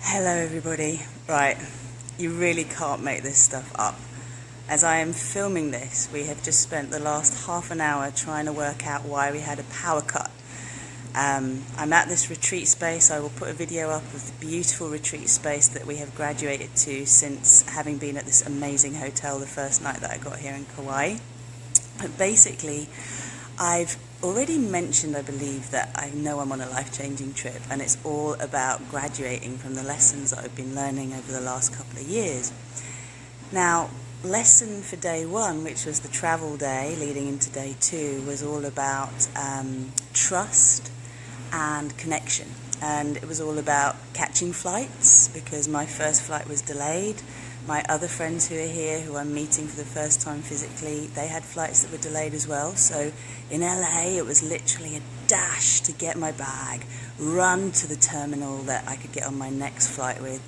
Hello everybody. Right, you really can't make this stuff up. As I am filming this, we have just spent the last half an hour trying to work out why we had a power cut. I'm at this retreat space. I will put a video up of the beautiful retreat space that we have graduated to since having been at this amazing hotel the first night that I got here in Kauai. But basically, I've already mentioned, I believe, that I know I'm on a life-changing trip, and it's all about graduating from the lessons that I've been learning over the last couple of years. Now, lesson for day one, which was the travel day leading into day two, was all about trust and connection. And it was all about catching flights, because my first flight was delayed. My other friends who are here, who I'm meeting for the first time physically, they had flights that were delayed as well. So in LA, it was literally a dash to get my bag, run to the terminal that I could get on my next flight with,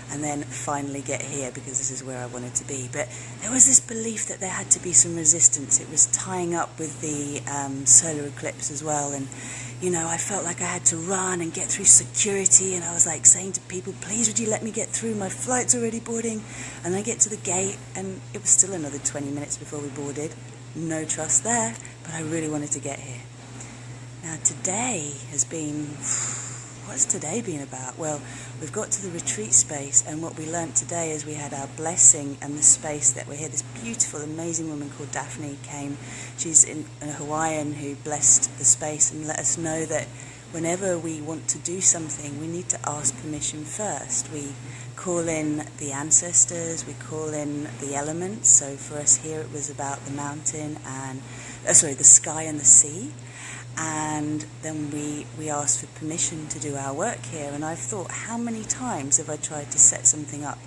and then finally get here because this is where I wanted to be. But there was this belief that there had to be some resistance. It was tying up with the solar eclipse as well, and you know, I felt like I had to run and get through security, and I was like saying to people, please would you let me get through, my flight's already boarding. And I get to the gate and it was still another 20 minutes before we boarded. No trust there, but I really wanted to get here. Now today has been, what's today been about? Well, we've got to the retreat space, and what we learnt today is we had our blessing and the space that we're here. This beautiful, amazing woman called Daphne came. She's a Hawaiian who blessed the space and let us know that whenever we want to do something, we need to ask permission first. We call in the ancestors, we call in the elements. So for us here, it was about the mountain and, the sky and the sea. And then we asked for permission to do our work here. And I've thought, how many times have I tried to set something up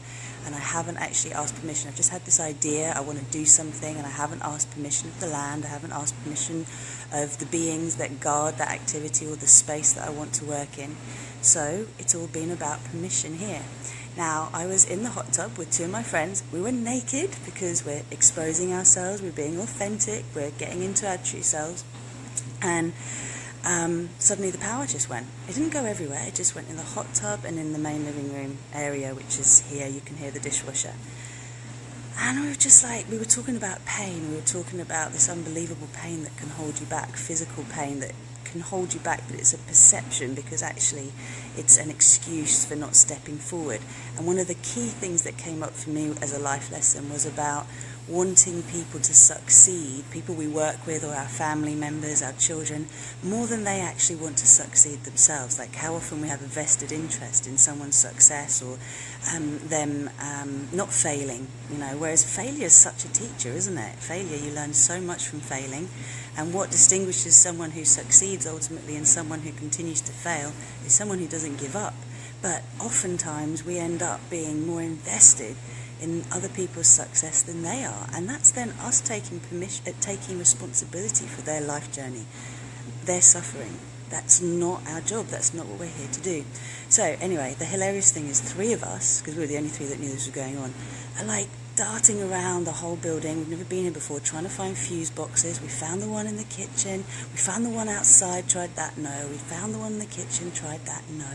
and I haven't actually asked permission? I've just had this idea, I want to do something, and I haven't asked permission of the land, I haven't asked permission of the beings that guard that activity or the space that I want to work in. So it's all been about permission here. Now, I was in the hot tub with two of my friends. We were naked because we're exposing ourselves, we're being authentic, we're getting into our true selves. And suddenly the power just went. It didn't go everywhere, it just went in the hot tub and in the main living room area, which is here. You can hear the dishwasher. And we were just like, we were talking about pain, we were talking about this unbelievable pain that can hold you back, physical pain that can hold you back, but it's a perception because actually it's an excuse for not stepping forward. And one of the key things that came up for me as a life lesson was about wanting people to succeed, people we work with or our family members, our children, more than they actually want to succeed themselves. Like how often we have a vested interest in someone's success or them not failing, you know, whereas failure is such a teacher, isn't it? Failure, you learn so much from failing, and what distinguishes someone who succeeds ultimately and someone who continues to fail is someone who doesn't give up. But oftentimes we end up being more invested in other people's success than they are, and that's then us taking responsibility for their life journey, their suffering. That's not our job, that's not what we're here to do. So anyway, the hilarious thing is three of us, because we were the only three that knew this was going on, are like darting around the whole building. We've never been here before, trying to find fuse boxes. We found the one in the kitchen, we found the one outside, tried that, no. We found the one in the kitchen, tried that, no.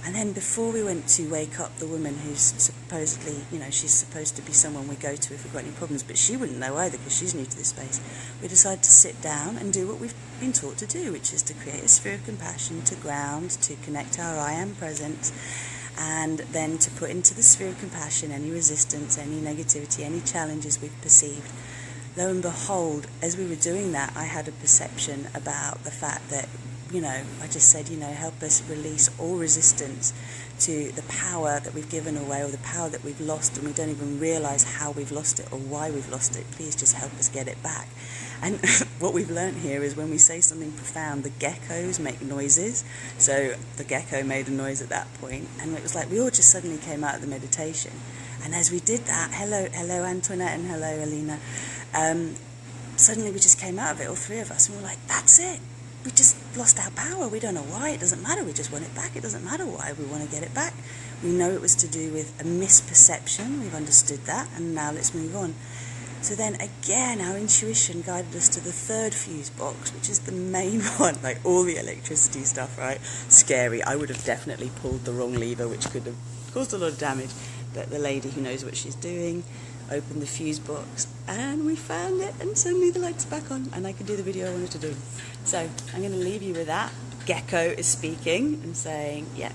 And then before we went to wake up the woman who's supposedly, you know, she's supposed to be someone we go to if we've got any problems, but she wouldn't know either because she's new to this space, we decided to sit down and do what we've been taught to do, which is to create a sphere of compassion, to ground, to connect our I am presence, and then to put into the sphere of compassion any resistance, any negativity, any challenges we've perceived. Lo and behold, as we were doing that, I had a perception about the fact that, you know, I just said, you know, help us release all resistance to the power that we've given away or the power that we've lost, and we don't even realize how we've lost it or why we've lost it. Please just help us get it back. And what we've learned here is when we say something profound, the geckos make noises. So the gecko made a noise at that point, and it was like we all just suddenly came out of the meditation. And as we did that, hello Antoinette and hello Alina, suddenly we just came out of it, all three of us, and we were like, that's it. We just lost our power. We don't know why. It doesn't matter. We just want it back. It doesn't matter why we want to get it back. We know it was to do with a misperception. We've understood that, and now let's move on. So then again, our intuition guided us to the third fuse box, which is the main one, like all the electricity stuff, right? Scary. I would have definitely pulled the wrong lever, which could have caused a lot of damage. But the lady who knows what she's doing opened the fuse box and we found it, and suddenly the light's back on and I could do the video I wanted to do. So I'm going to leave you with that. Gecko is speaking and saying, yeah,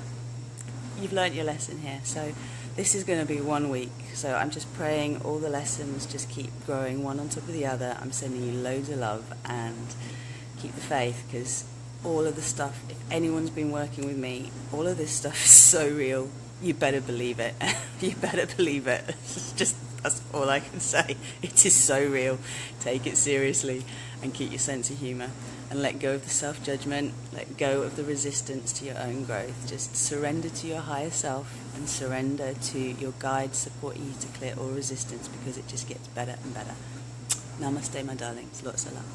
you've learnt your lesson here. So this is going to be 1 week, so I'm just praying all the lessons just keep growing one on top of the other. I'm sending you loads of love and keep the faith, because all of the stuff, if anyone's been working with me, all of this stuff is so real. You better believe it. You better believe it. That's all I can say. It is so real. Take it seriously and keep your sense of humour. And let go of the self-judgment, let go of the resistance to your own growth. Just surrender to your higher self and surrender to your guides supporting you to clear all resistance, because it just gets better and better. Namaste, my darlings. Lots of love.